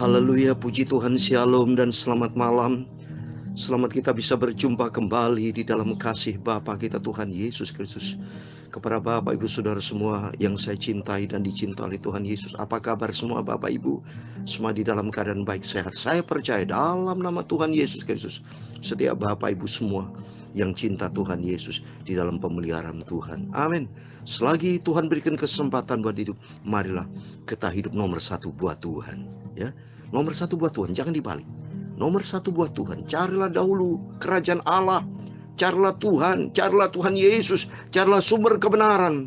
Haleluya, puji Tuhan, shalom dan selamat malam. Selamat kita bisa berjumpa kembali di dalam kasih Bapa kita Tuhan Yesus Kristus. Kepada Bapak Ibu Saudara semua yang saya cintai dan dicintai Tuhan Yesus, apa kabar semua Bapak Ibu? Semua di dalam keadaan baik sehat. Saya percaya dalam nama Tuhan Yesus Kristus, setiap Bapak Ibu semua yang cinta Tuhan Yesus di dalam pemeliharaan Tuhan. Amin. Selagi Tuhan berikan kesempatan buat hidup, marilah kita hidup nomor satu buat Tuhan. Ya, nomor satu buat Tuhan, jangan dibalik. Nomor satu buat Tuhan, carilah dahulu kerajaan Allah, carilah Tuhan Yesus, carilah sumber kebenaran.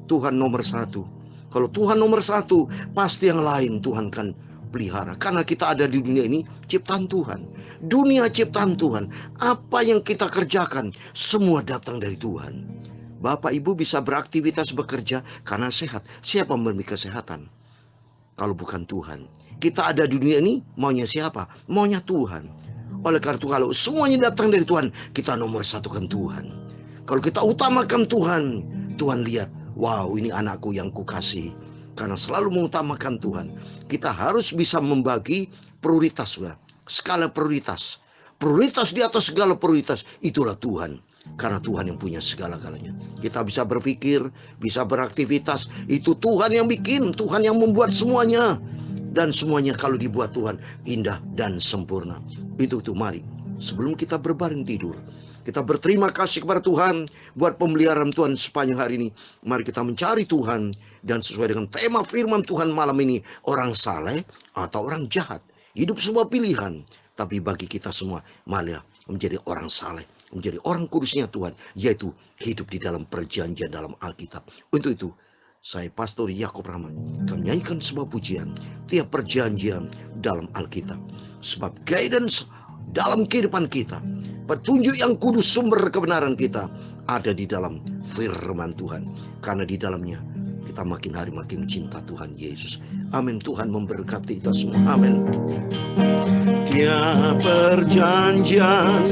Tuhan nomor satu. Kalau Tuhan nomor satu, pasti yang lain Tuhan kan pelihara. Karena kita ada di dunia ini ciptaan Tuhan. Dunia ciptaan Tuhan. Apa yang kita kerjakan, semua datang dari Tuhan. Bapak Ibu bisa beraktivitas bekerja karena sehat. Siapa memberi kesehatan? Kalau bukan Tuhan. Kita ada di dunia ini, maunya siapa? Maunya Tuhan. Oleh karena itu, kalau semuanya datang dari Tuhan, kita nomor satukan Tuhan. Kalau kita utamakan Tuhan, Tuhan lihat, wow, ini anakku yang kukasih. Karena selalu mengutamakan Tuhan. Kita harus bisa membagi prioritas, skala prioritas. Prioritas di atas segala prioritas, itulah Tuhan. Karena Tuhan yang punya segala-galanya. Kita bisa berpikir, bisa beraktivitas. Itu Tuhan yang bikin, Tuhan yang membuat semuanya. Dan semuanya kalau dibuat Tuhan indah dan sempurna. Itu mari sebelum kita berbaring tidur, kita berterima kasih kepada Tuhan buat pemeliharaan Tuhan sepanjang hari ini. Mari kita mencari Tuhan dan sesuai dengan tema firman Tuhan malam ini, orang saleh atau orang jahat. Hidup semua pilihan, tapi bagi kita semua malah menjadi orang saleh, menjadi orang kudusnya Tuhan, yaitu hidup di dalam perjanjian dalam Alkitab. Untuk itu saya Pastor Yakob Rahman akan menyanyikan sebuah pujian tiap perjanjian dalam Alkitab. Sebab guidance dalam kehidupan kita, petunjuk yang kudus sumber kebenaran kita ada di dalam firman Tuhan. Karena di dalamnya kita makin hari makin cinta Tuhan Yesus. Amin. Tuhan memberkati kita semua. Amin. Tiap perjanjian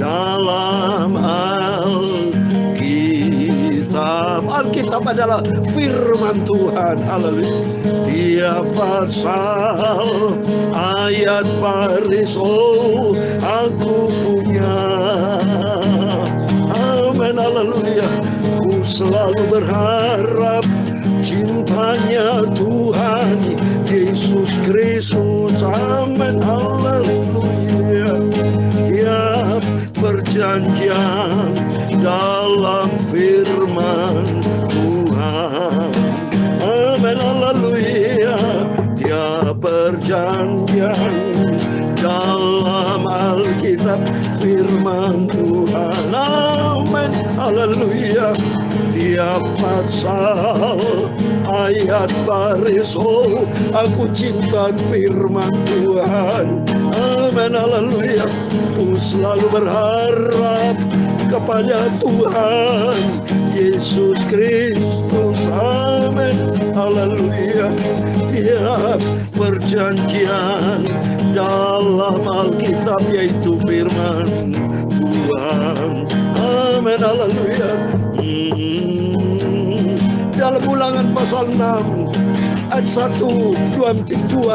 dalam Alkitab adalah firman Tuhan. Haleluya. Tiap pasal, ayat baris, oh aku punya. Amin. Haleluya. Ku selalu berharap cintanya Tuhan Yesus Kristus. Amin. Haleluya. Tiap perjanjian dalam firman Tuhan. Amin. Haleluya. Tiap perjanjian dalam Alkitab firman Tuhan. Amin. Haleluya. Tiap pasal, ayat baris, oh aku cinta firman Tuhan. Amin. Haleluya. Ku selalu berharap kepada Tuhan Yesus Kristus. Amin. Haleluya. Tiap perjanjian dalam Alkitab yaitu firman Tuhan. Amin. Haleluya. Dalam Ulangan pasal 6 ayat 1, 2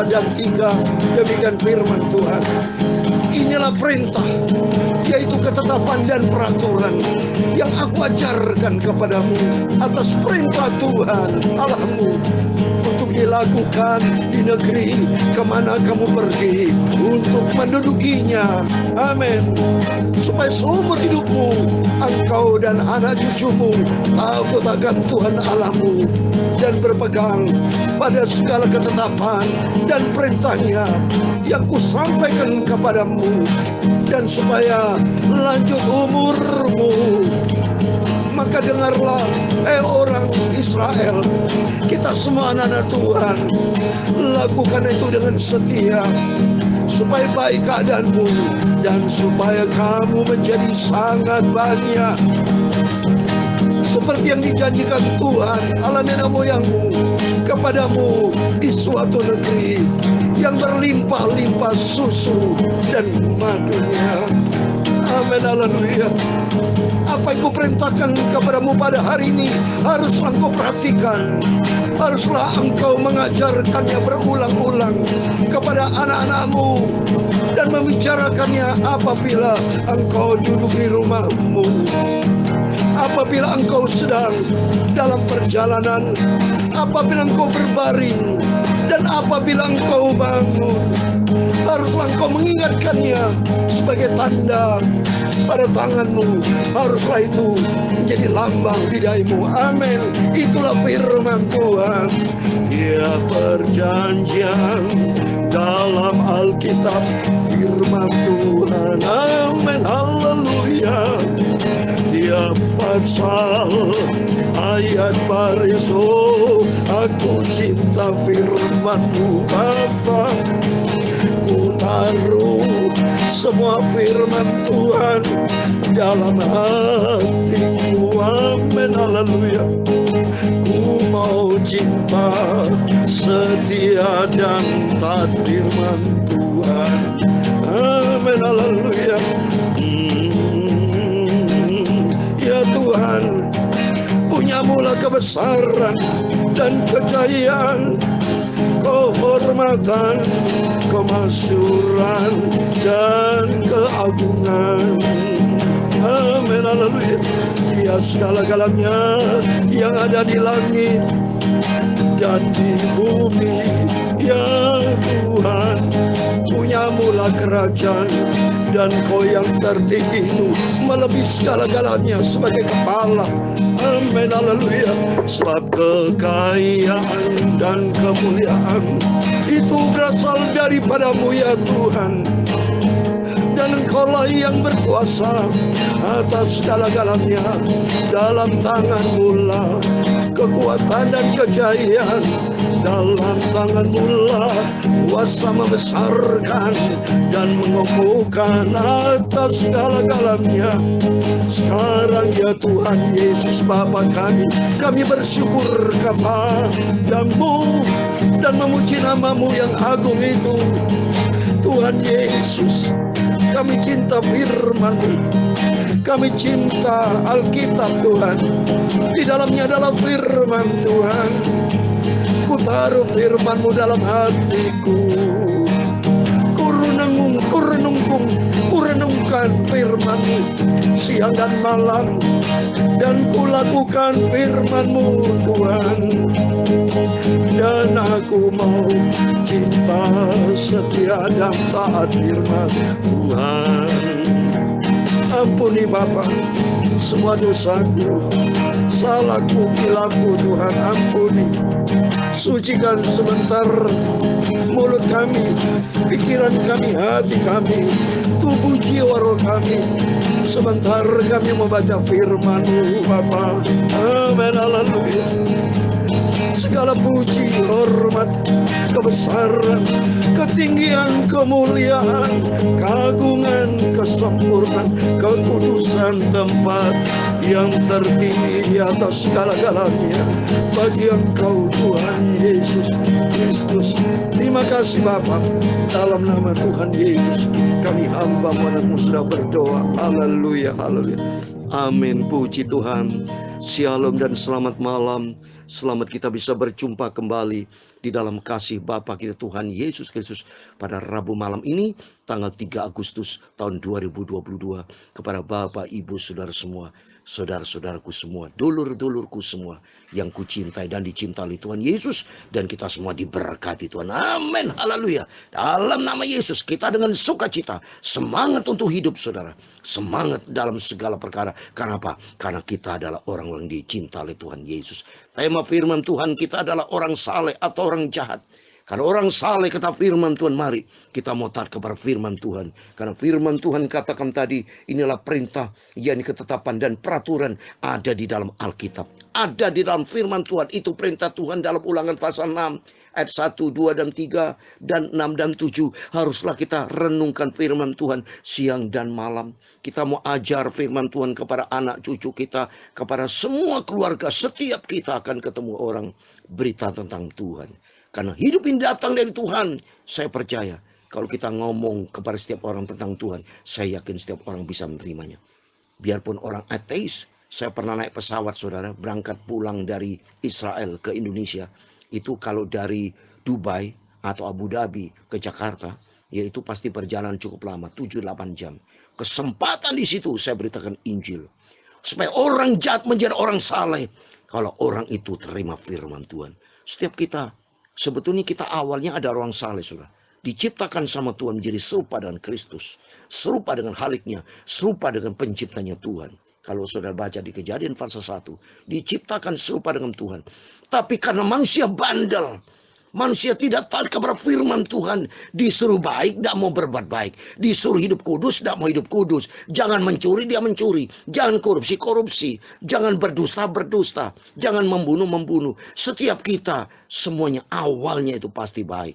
dan 3, demikian firman Tuhan. Inilah perintah, yaitu ketetapan dan peraturan yang aku ajarkan kepadamu atas perintah Tuhan Allahmu, untuk dilakukan di negeri kemana kamu pergi untuk mendudukinya. Amin. Supaya seumur hidupmu engkau dan anak cucumu takut akan Tuhan Allahmu dan berpegang pada segala ketetapan dan perintahnya yang kusampaikan kepadamu, dan supaya lanjut umurmu. Maka dengarlah, orang Israel, kita semua anak-anak Tuhan, lakukan itu dengan setia, supaya baik keadaanmu dan supaya kamu menjadi sangat banyak, seperti yang dijanjikan Tuhan Allah nenek moyangmu kepadamu di suatu negeri yang berlimpah-limpah susu dan madunya. Amin. Haleluya. Apa yang kuperintahkan kepadamu pada hari ini haruslah engkau perhatikan. Haruslah engkau mengajarkannya berulang-ulang kepada anak-anakmu dan membicarakannya apabila engkau duduk di rumahmu, apabila engkau sedang dalam perjalanan, apabila engkau berbaring, dan apabila engkau bangun. Haruslah engkau mengingatkannya sebagai tanda pada tanganmu. Haruslah itu menjadi lambang bidaimu. Amin. Itulah firman Tuhan. Tiap perjanjian dalam Alkitab firman Tuhan. Amin. Haleluya. Tiap pasal ayat baris, oh aku cinta firman-Mu Bapa. Ku taruh semua firman Tuhan dalam hatiku. Amin. Haleluya. Ku mau cinta, setia dan taat firman Tuhan. Amin. Haleluya. Ya Tuhan, punyamulah kebesaran dan kejayaan, kehormatan, kemasyhuran, dan keagungan. Amin. Haleluya. Ya segala-galanya yang ada di langit dan di bumi, ya Tuhan, punyamulah kerajaan, dan Kau yang tertinggi itu melebihi segala-galanya sebagai kepala. Amin. Haleluya. Sebab kekayaan dan kemuliaan itu berasal daripada-Mu ya Tuhan, dan Engkaulah yang berkuasa atas segala-galanya. Dalam tangan-Mu lah kekuatan dan kejayaan, dalam tangan-Mu lah kuasa membesarkan dan mengokohkan atas segala-galanya. Sekarang ya Tuhan Yesus Bapa kami bersyukur kepada-Mu dan memuji nama-Mu yang agung itu. Tuhan Yesus, kami cinta firman-Mu, kami cinta Alkitab Tuhan. Di dalamnya adalah firman Tuhan. Ku taruh firman-Mu dalam hatiku. Ku renungkan firman-Mu siang dan malam, dan ku lakukan firman-Mu Tuhan. Dan aku mau cinta, setia dan taat firman Tuhan. Ampuni Bapa semua dosaku, salahku, kilaku Tuhan, ampuni. Sucikan sebentar mulut kami, pikiran kami, hati kami, tubuh jiwa roh kami. Sebentar kami membaca firman-Mu Bapa. Amin. Haleluya. Segala puji, hormat, kebesaran, ketinggian, kemuliaan, keagungan, kesempurnaan, kekudusan, tempat yang tertinggi di atas segala-galanya bagi Engkau Tuhan Yesus Kristus. Terima kasih Bapa. Dalam nama Tuhan Yesus kami hamba-Mu anakmu sudah berdoa. Haleluya. Haleluya. Amin. Puji Tuhan. Shalom dan selamat malam. Selamat kita bisa berjumpa kembali di dalam kasih Bapa kita Tuhan Yesus Kristus pada Rabu malam ini, tanggal 3 Agustus tahun 2022. Kepada Bapak, Ibu, Saudara semua, saudara-saudaraku semua, dulur-dulurku semua yang kucintai dan dicintai oleh Tuhan Yesus, dan kita semua diberkati Tuhan. Amin. Haleluya. Dalam nama Yesus kita dengan sukacita semangat untuk hidup saudara, semangat dalam segala perkara. Karena apa? Karena kita adalah orang-orang dicintai oleh Tuhan Yesus. Tema firman Tuhan kita adalah orang saleh atau orang jahat. Karena orang saleh kata firman Tuhan, mari kita mau taat kepada firman Tuhan. Karena firman Tuhan katakan tadi, inilah perintah, yakni ketetapan dan peraturan ada di dalam Alkitab. Ada di dalam firman Tuhan. Itu perintah Tuhan dalam Ulangan pasal 6 ayat 1, 2, dan 3, dan 6 dan 7. Haruslah kita renungkan firman Tuhan siang dan malam. Kita mau ajar firman Tuhan kepada anak cucu kita, kepada semua keluarga. Setiap kita akan ketemu orang berita tentang Tuhan. Karena hidup ini datang dari Tuhan. Saya percaya kalau kita ngomong kepada setiap orang tentang Tuhan, saya yakin setiap orang bisa menerimanya. Biarpun orang ateis, saya pernah naik pesawat saudara, berangkat pulang dari Israel ke Indonesia. Itu kalau dari Dubai atau Abu Dhabi ke Jakarta, yaitu pasti perjalanan cukup lama, 7-8 jam. Kesempatan di situ saya beritakan Injil. Supaya orang jahat menjadi orang saleh. Kalau orang itu terima firman Tuhan. Setiap kita, sebetulnya kita awalnya ada orang saleh saudara. Diciptakan sama Tuhan menjadi serupa dengan Kristus. Serupa dengan Haliknya. Serupa dengan penciptanya Tuhan. Kalau saudara baca di Kejadian pasal 1. Diciptakan serupa dengan Tuhan. Tapi karena manusia bandel. Manusia tidak taat kepada firman Tuhan. Disuruh baik, tidak mau berbuat baik. Disuruh hidup kudus, tidak mau hidup kudus. Jangan mencuri, dia mencuri. Jangan korupsi, korupsi. Jangan berdusta, berdusta. Jangan membunuh, membunuh. Setiap kita, semuanya awalnya itu pasti baik.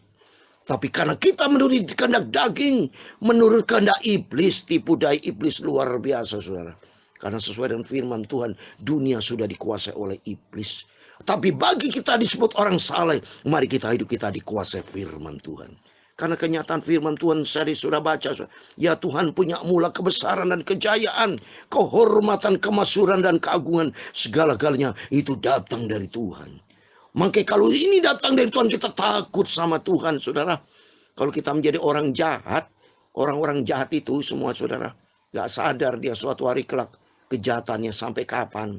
Tapi karena kita menurut kehendak daging, menurut kehendak iblis, tipu daya iblis luar biasa saudara. Karena sesuai dengan firman Tuhan, dunia sudah dikuasai oleh iblis. Tapi bagi kita disebut orang saleh, mari kita hidup kita dikuasai firman Tuhan. Karena kenyataan firman Tuhan saya sudah baca. Ya Tuhan punya mula kebesaran dan kejayaan, kehormatan, kemasyhuran dan keagungan. Segala-galanya itu datang dari Tuhan. Makanya kalau ini datang dari Tuhan, kita takut sama Tuhan saudara. Kalau kita menjadi orang jahat, orang-orang jahat itu semua saudara, gak sadar dia suatu hari kelak kejahatannya sampai kapan.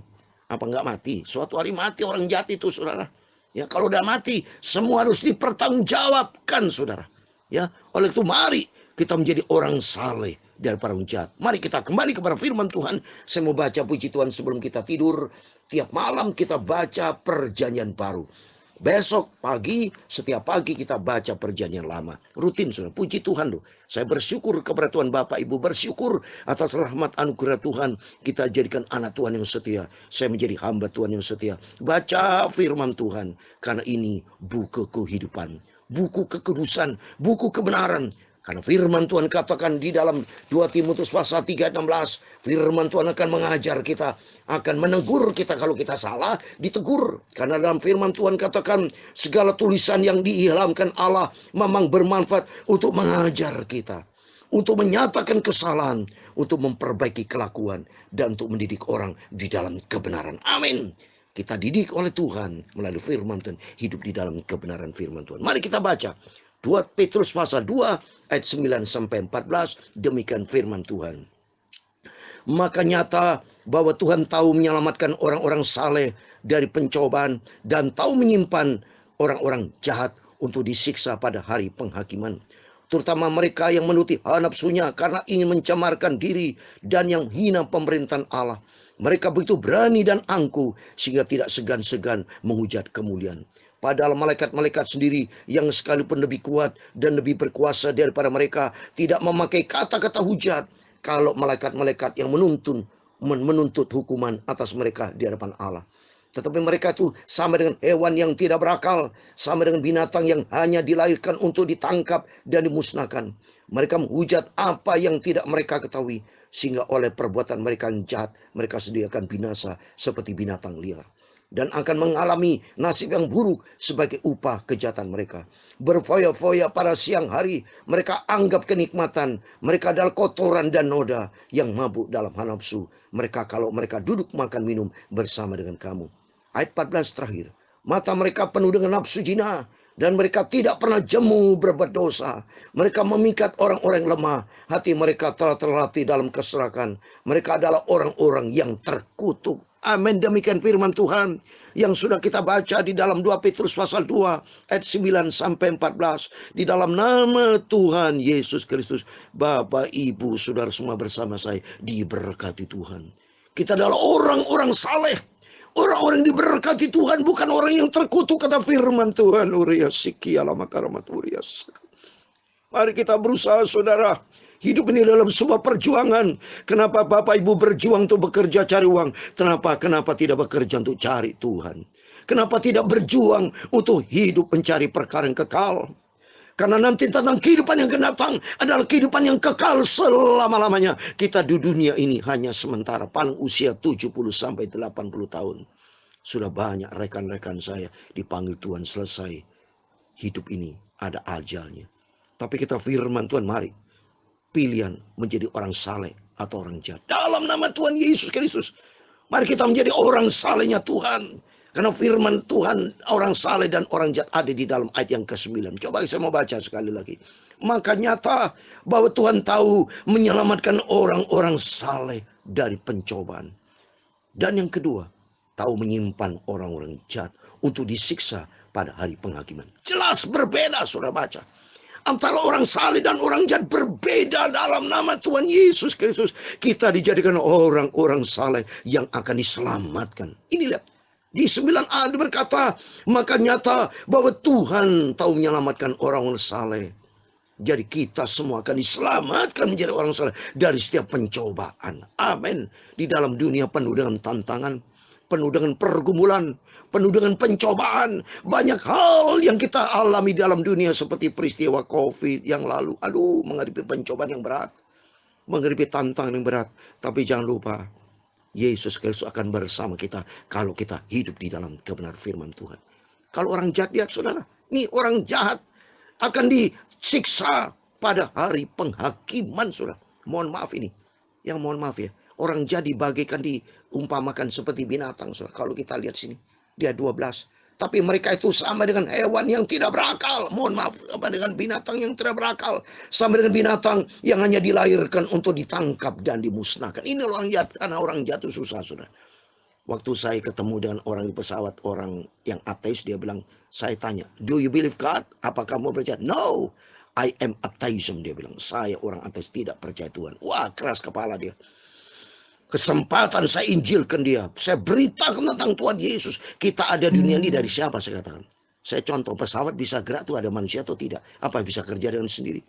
Apa enggak mati? Suatu hari mati orang jahat itu saudara. Ya, kalau udah mati semua harus dipertanggungjawabkan saudara. Ya, oleh itu mari kita menjadi orang saleh daripada orang jahat. Mari kita kembali kepada firman Tuhan. Saya mau baca puji Tuhan sebelum kita tidur. Tiap malam kita baca perjanjian baru. Besok pagi, setiap pagi kita baca perjanjian lama. Rutin saudara, puji Tuhan loh. Saya bersyukur kepada Tuhan Bapak Ibu. Bersyukur atas rahmat anugerah Tuhan. Kita jadikan anak Tuhan yang setia. Saya menjadi hamba Tuhan yang setia. Baca firman Tuhan. Karena ini buku kehidupan. Buku kekudusan. Buku kebenaran. Karena firman Tuhan katakan di dalam 2 Timotius pasal 3 ayat 16. Firman Tuhan akan mengajar kita. Akan menegur kita kalau kita salah. Ditegur. Karena dalam firman Tuhan katakan. Segala tulisan yang diilhamkan Allah. Memang bermanfaat untuk mengajar kita. Untuk menyatakan kesalahan. Untuk memperbaiki kelakuan. Dan untuk mendidik orang di dalam kebenaran. Amin. Kita didik oleh Tuhan. Melalui firman Tuhan. Hidup di dalam kebenaran firman Tuhan. Mari kita baca. 2 Petrus pasal 2 ayat 9 sampai 14, demikian firman Tuhan. Maka nyata bahwa Tuhan tahu menyelamatkan orang-orang saleh dari pencobaan dan tahu menyimpan orang-orang jahat untuk disiksa pada hari penghakiman. Terutama mereka yang menuruti hawa nafsunya karena ingin mencemarkan diri dan yang hina pemerintahan Allah. Mereka begitu berani dan angkuh sehingga tidak segan-segan menghujat kemuliaan. Padahal malaikat-malaikat sendiri yang sekalipun lebih kuat dan lebih berkuasa daripada mereka tidak memakai kata-kata hujat. Kalau malaikat-malaikat yang menuntut hukuman atas mereka di hadapan Allah. Tetapi mereka itu sama dengan hewan yang tidak berakal. Sama dengan binatang yang hanya dilahirkan untuk ditangkap dan dimusnahkan. Mereka menghujat apa yang tidak mereka ketahui. Sehingga oleh perbuatan mereka yang jahat, mereka sendiri akan binasa seperti binatang liar. Dan akan mengalami nasib yang buruk sebagai upah kejahatan mereka. Berfoya-foya pada siang hari, mereka anggap kenikmatan. Mereka adalah kotoran dan noda yang mabuk dalam hawa nafsu. Mereka kalau mereka duduk makan minum bersama dengan kamu. Ayat 14 terakhir. Mata mereka penuh dengan nafsu zina. Dan mereka tidak pernah jemu berbuat dosa. Mereka memikat orang-orang lemah. Hati mereka telah terlatih dalam keserakan. Mereka adalah orang-orang yang terkutuk. Amin. Demikian firman Tuhan yang sudah kita baca di dalam 2 Petrus pasal 2 ayat 9 sampai 14. Di dalam nama Tuhan Yesus Kristus, Bapak, Ibu, saudara semua bersama saya diberkati Tuhan. Kita adalah orang-orang saleh. Orang-orang diberkati Tuhan, bukan orang yang terkutuk, kata firman Tuhan. Mari kita berusaha saudara. Hidup ini dalam sebuah perjuangan. Kenapa Bapak Ibu berjuang untuk bekerja cari uang? Kenapa tidak bekerja untuk cari Tuhan? Kenapa tidak berjuang untuk hidup mencari perkara yang kekal? Karena nanti tentang kehidupan yang akan datang adalah kehidupan yang kekal selama-lamanya. Kita di dunia ini hanya sementara, paling usia 70 sampai 80 tahun. Sudah banyak rekan-rekan saya dipanggil Tuhan selesai. Hidup ini ada ajalnya. Tapi kita firman Tuhan, mari pilihan menjadi orang saleh atau orang jahat. Dalam nama Tuhan Yesus Kristus, mari kita menjadi orang salehnya Tuhan. Karena firman Tuhan, orang saleh dan orang jahat ada di dalam ayat yang ke-9. Coba saya mau baca sekali lagi. Maka nyata bahwa Tuhan tahu menyelamatkan orang-orang saleh dari pencobaan. Dan yang kedua, tahu menyimpan orang-orang jahat untuk disiksa pada hari penghakiman. Jelas berbeda, saudara baca. Antara orang saleh dan orang jahat berbeda dalam nama Tuhan Yesus Kristus. Kita dijadikan orang-orang saleh yang akan diselamatkan. Ini lihat. Di 9a berkata, maka nyata bahwa Tuhan tahu menyelamatkan orang-orang saleh. Jadi kita semua akan diselamatkan menjadi orang saleh dari setiap pencobaan. Amin. Di dalam dunia penuh dengan tantangan, penuh dengan pergumulan, penuh dengan pencobaan. Banyak hal yang kita alami dalam dunia seperti peristiwa COVID yang lalu. Aduh, menghadapi pencobaan yang berat. Menghadapi tantangan yang berat. Tapi jangan lupa, Yesus Kristus akan bersama kita kalau kita hidup di dalam kebenaran firman Tuhan. Kalau orang jahat, lihat saudara, ini orang jahat akan disiksa pada hari penghakiman, saudara. Mohon maaf ini, yang mohon maaf ya, orang jahat dibagikan, diumpamakan seperti binatang, saudara. Kalau kita lihat sini, dia 12. Tapi mereka itu sama dengan hewan yang tidak berakal. Mohon maaf, sama dengan binatang yang tidak berakal. Sama dengan binatang yang hanya dilahirkan untuk ditangkap dan dimusnahkan. Ini orang jahat, karena orang jatuh susah, saudara. Waktu saya ketemu dengan orang di pesawat, orang yang ateis, dia bilang, saya tanya, do you believe God? Apa kamu percaya? No, I am atheism, dia bilang. Saya orang ateis, tidak percaya Tuhan. Wah, keras kepala dia. Kesempatan saya injilkan dia. Saya beritakan tentang Tuhan Yesus. Kita ada di dunia ini dari siapa, saya katakan. Saya contoh, pesawat bisa gerak tuh ada manusia atau tidak. Apa bisa kerja dengan sendiri.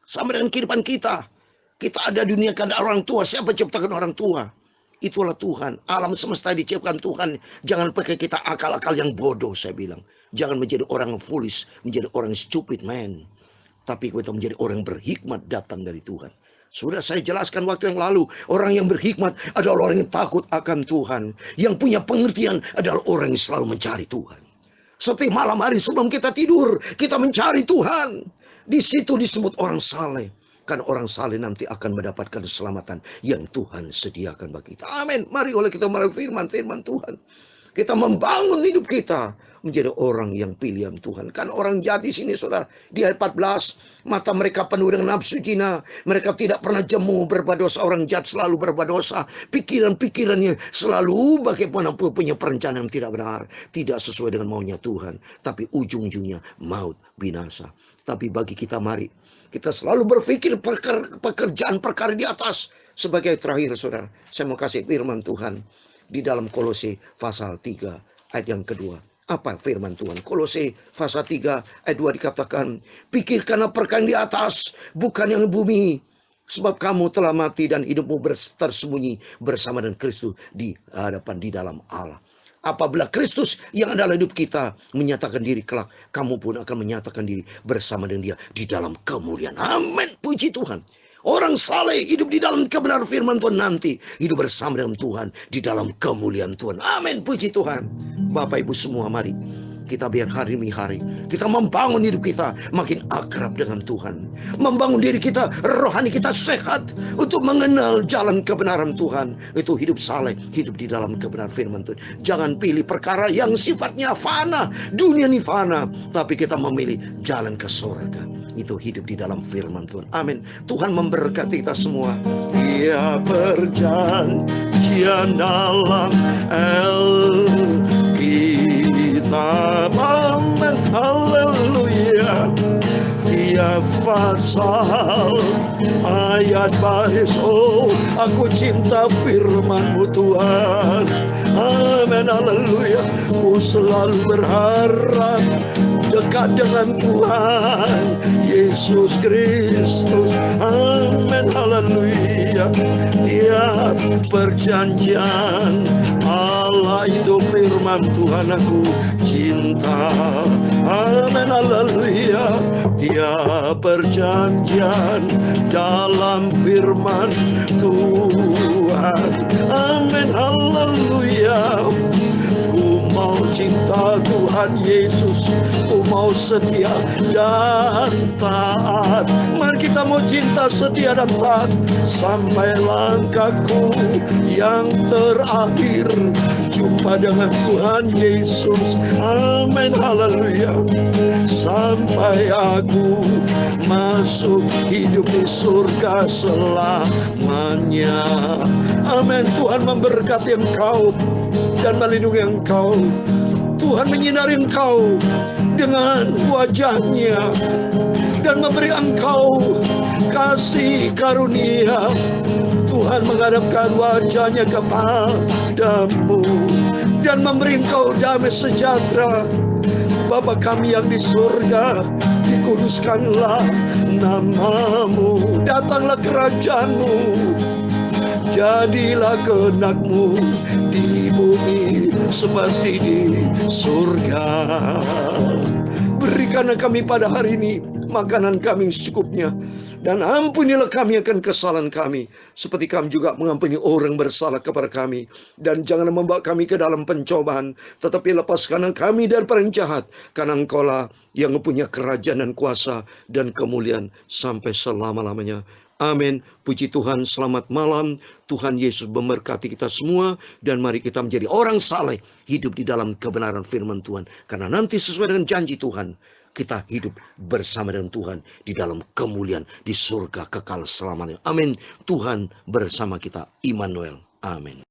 Sama dengan kehidupan kita. Kita ada di dunia karena orang tua. Siapa ciptakan orang tua? Itulah Tuhan. Alam semesta diciptakan Tuhan. Jangan pakai kita akal-akal yang bodoh, saya bilang. Jangan menjadi orang foolish. Menjadi orang stupid, man. Tapi kita menjadi orang berhikmat datang dari Tuhan. Sudah saya jelaskan waktu yang lalu. Orang yang berhikmat adalah orang yang takut akan Tuhan. Yang punya pengertian adalah orang yang selalu mencari Tuhan. Setiap malam hari sebelum kita tidur, kita mencari Tuhan. Di situ disebut orang saleh. Karena orang saleh nanti akan mendapatkan keselamatan yang Tuhan sediakan bagi kita. Amin. Mari oleh kita firman Tuhan. Kita membangun hidup kita menjadi orang yang pilihan Tuhan. Kan orang jahat di sini, saudara, di ayat 14, mata mereka penuh dengan nafsu zina. Mereka tidak pernah jemu berbuat dosa. Orang jahat selalu berbuat dosa. Pikiran-pikirannya selalu bagaimana punya perencanaan yang tidak benar, tidak sesuai dengan maunya Tuhan. Tapi ujung-ujungnya maut, binasa. Tapi bagi kita, mari kita selalu berpikir pekerjaan perkara di atas. Sebagai terakhir, saudara, saya mau kasih firman Tuhan di dalam Kolose pasal 3 ayat yang kedua. Apa firman Tuhan? Kolose pasal 3 ayat 2 dikatakan, pikirkanlah perkara di atas, bukan yang bumi. Sebab kamu telah mati dan hidupmu tersembunyi bersama dengan Kristus di hadapan di dalam Allah. Apabila Kristus yang adalah hidup kita menyatakan diri kelak, kamu pun akan menyatakan diri bersama dengan dia di dalam kemuliaan. Amin. Puji Tuhan. Orang saleh hidup di dalam kebenaran firman Tuhan nanti hidup bersama dengan Tuhan di dalam kemuliaan Tuhan. Amin. Puji Tuhan. Bapak Ibu semua, mari kita biar hari demi hari kita membangun hidup kita makin akrab dengan Tuhan. Membangun diri kita, rohani kita sehat untuk mengenal jalan kebenaran Tuhan. Itu hidup saleh, hidup di dalam kebenaran firman Tuhan. Jangan pilih perkara yang sifatnya fana, dunia ini fana, tapi kita memilih jalan ke surga. Itu hidup di dalam firman Tuhan. Amin. Tuhan memberkati kita semua. Dia perjanjian dalam Alkitab. Amin. Haleluya. Tiap pasal ayat baris, oh aku cinta firman-Mu Tuhan. Amin. Haleluya. Ku selalu berharap dekat dengan Tuhan Yesus Kristus. Amin. Haleluya. Tiap perjanjian Allah itu firman Tuhan aku cinta. Amin. Haleluya. Tiap perjanjian dalam firman Tuhan. Amin. Haleluya. Ku mau cinta Tuhan Yesus, ku mau mau setia dan taat. Mari kita mau cinta, setia dan taat sampai langkahku yang terakhir, jumpa dengan Tuhan Yesus. Amin, haleluya. Sampai aku masuk hidup di surga selamanya. Amin. Tuhan memberkati engkau dan melindungi engkau. Tuhan menyinari engkau dengan wajahnya dan memberi engkau kasih karunia. Tuhan menghadapkan wajahnya kepadamu dan memberi engkau damai sejahtera. Bapa kami yang di surga, dikuduskanlah namamu, datanglah kerajaanmu, jadilah kehendak-Mu di bumi seperti di surga. Berikanlah kami pada hari ini makanan kami secukupnya, dan ampunilah kami akan kesalahan kami, seperti kami juga mengampuni orang bersalah kepada kami. Dan janganlah membawa kami ke dalam pencobaan, tetapi lepaskanlah kami dari yang jahat, karena Engkau-lah yang mempunyai kerajaan dan kuasa dan kemuliaan sampai selama-lamanya. Amin. Puji Tuhan, selamat malam. Tuhan Yesus memberkati kita semua. Dan mari kita menjadi orang saleh, hidup di dalam kebenaran firman Tuhan. Karena nanti sesuai dengan janji Tuhan, kita hidup bersama dengan Tuhan di dalam kemuliaan di surga kekal selamanya. Amin. Tuhan bersama kita, Immanuel. Amin.